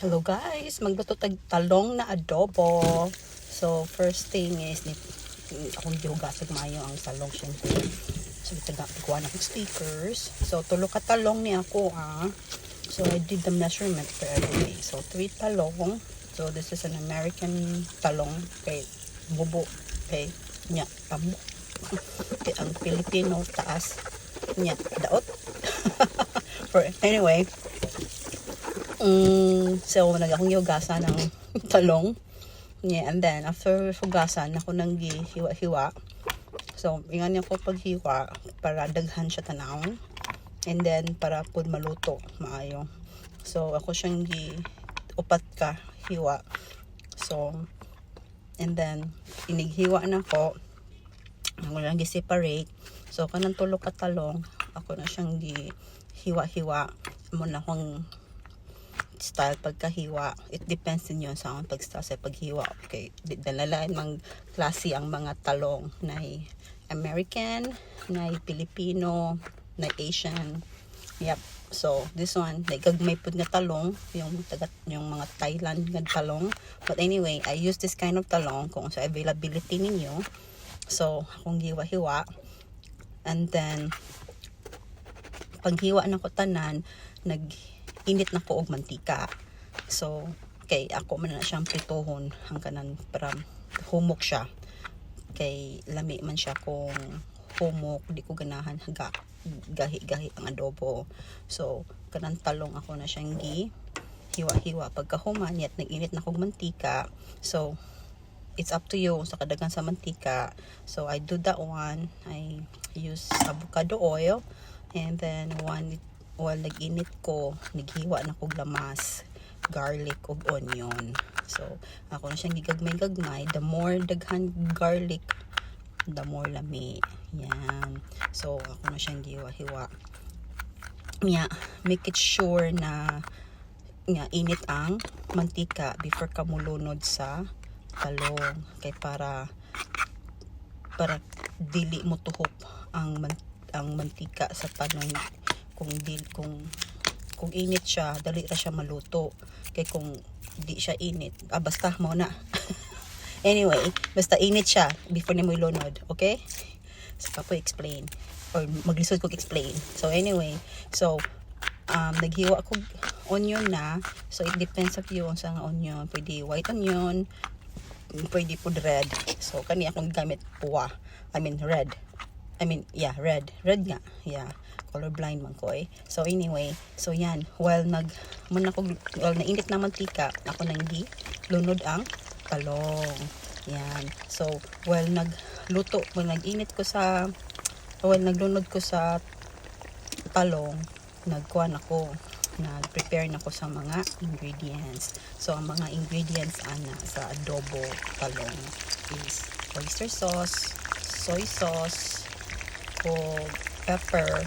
Hello guys, magluto tag talong na adobo. So first thing is akong gihugasag maayo ang talong syempre. So ikuha na akong stickers. So tulo ka talong ni ako So I did the measurement for every day. So 3 talong. So this is an American talong kay bubo kay nya tamo. Kay ang Filipino taas nya daot. Anyway, so akong hugasan ng talong. Yeah, and then after hugasan ako nang gihiwa-hiwa. So ingan niya ko paghiwa para daghan siya tanawon. And then para pud maluto maayo. So ako siyang upat ka hiwa. So and then inighiwa na ko. Ako lang gi-separate. So kanang tulo ka talong, ako na siyang gihiwa-hiwa. Mo na akong style pagkahiwa. It depends din yun sa akong pag-style sa paghiwa. Okay, dalalaan mang klase ang mga talong na American, na Filipino, na Asian. Yep. So this one, gagmay pud nga talong, yung mga Thailand nga talong. But anyway, I use this kind of talong kung sa availability ninyo. So akong hiwa-hiwa. And then paghiwa na ko tanan, init na ko og mantika. So, kay ako man na siyang pritohon hangganan para humok siya. Kay lami man siya kung humok, di ko ganahan gahi-gahi ang adobo. So, kanang talong ako na siyang hiwa-hiwa pagka human yat nag-init na kog mantika. So, it's up to you sa kadagan sa mantika. So, I do that one. I use avocado oil and then while nag-init ko, naghiwa na kog lamas, garlic ug onion. So, ako na siyang gigagmay-gagmay. The more daghan garlic, the more lami. Yan. So, ako na siyang giwa-hiwa. Yeah, make it sure na init ang mantika before ka mulunod sa talong. Kay para dili mo tuhop ang mantika sa talong. Kung init siya, dali ra siya maluto. Kay kung di siya init, basta mo na. Anyway, basta init siya before ni mo ilunod, okay? So kapo explain or maglisod ko explain. So anyway, so naghiwa ko onion na. So it depends of you sa onion. Pwede white onion, pwede pud red. So kani akong gamit puwa. Red. Red nga. Yeah. Colorblind man ko eh. So anyway, so yan, while nainit na mantika, ako nang lunod ang talong. Yan. So while naglunod ko sa talong, nag-prepare na ko sa mga ingredients. So ang mga ingredients sa adobo talong is oyster sauce, soy sauce, o pepper.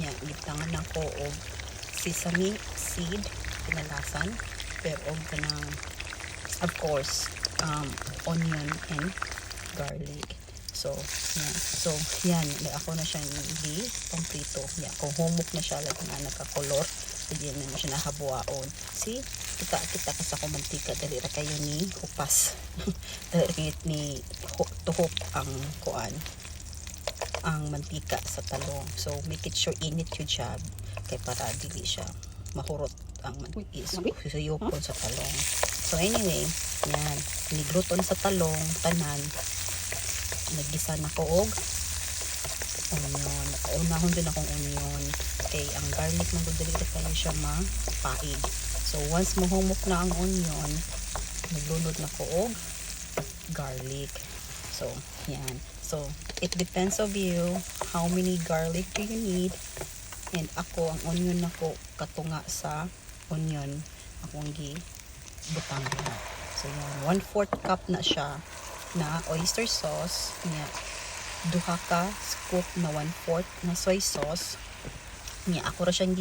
Yan, gitangan ako og sesame seed, pinalasan, pero og kanang of course onion and garlic. So yan, ako na siyang pamprito. Yan, kung humok na siya like na nagka-color, hindi na siya nahabuaon. See, kita ka sa kumantika, dali ra kayo ni hupas. Dali ni tuhop ang mantika sa talong. So make it sure init yun siya kay para dili siya mahurot ang suyupon sa talong. So anyway, yan, nigluto na sa talong tanan. Naggisa na ko og onion. Unahon din akong onion kay ang garlic man dili kayo siya mapaig. So once mahumok na ang onion, naglunod na ko og garlic. So yan. So it depends of you how many garlic do you need. And ako, ang onion nako katunga sa onion akong butang na. So yan, 1/4 cup na siya na oyster sauce niya. Duha ka scoop na 1/4 na soy sauce niya. Ako ra siyang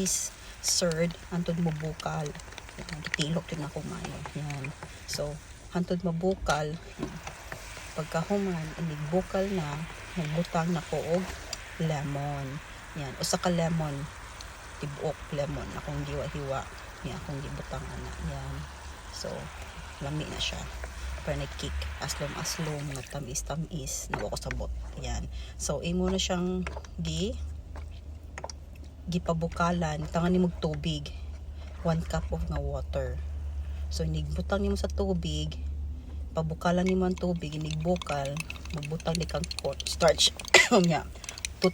stirred hantod mo bukal. Tilok din ako mayo. Yan. So hantod mabukal. Pagkahuman, inigbukal na, magbutang na ko og lemon. Yan, usa ka lemon, tibuok lemon akong hiwa-hiwa. Yan akong gibutang ana. Yan. So lami na siya. Para nag-kick aslom nga tamis na ko sabot. Yan. So imo na siyang gipabukalan tangan nimog tubig. 1 cup of nga water. So inigbutang nimo sa tubig, pabukalan nimo ang tubig, inigbukal, magbutang ni kang cornstarch. Unya, 1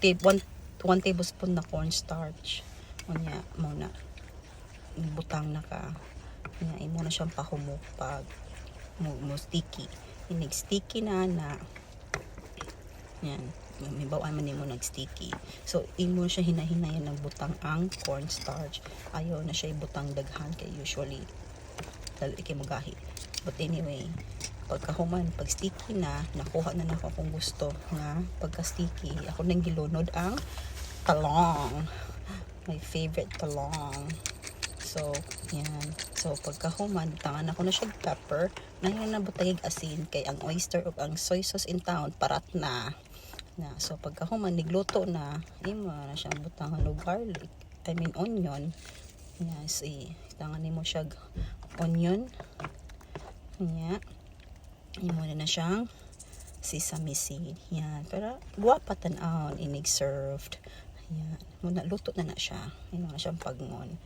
tablespoon na cornstarch. Unya, muna butang na ka. Unya, imo na siyang pahumok pag mo sticky. Inig sticky na. Yan. May bawaan man nimo nag-sticky. So, imo siya hinahinayan ng butang ang cornstarch. Ayaw na siya ibutang daghan kay usually lalo ikay magahi. But anyway, pagkahuman, pag sticky na, nakuha na nako kung gusto nga pagka-sticky. Ako nang gilunod ang talong. My favorite talong. So, yan. So, pagkahuman, tangan ako na siya pepper. Nahin na butagig asin kay ang oyster o ang soy sauce in town parat na. So pagkahuman nigluto na, imo na siyang butangan og garlic. I mean onion. Yes, tangan nimo siya onion. Nya. Imo na siyang sesame seed. Yan, para guwapa tan-aon inig served. Yan, muna luto na siya. Imo na siyang pagmon.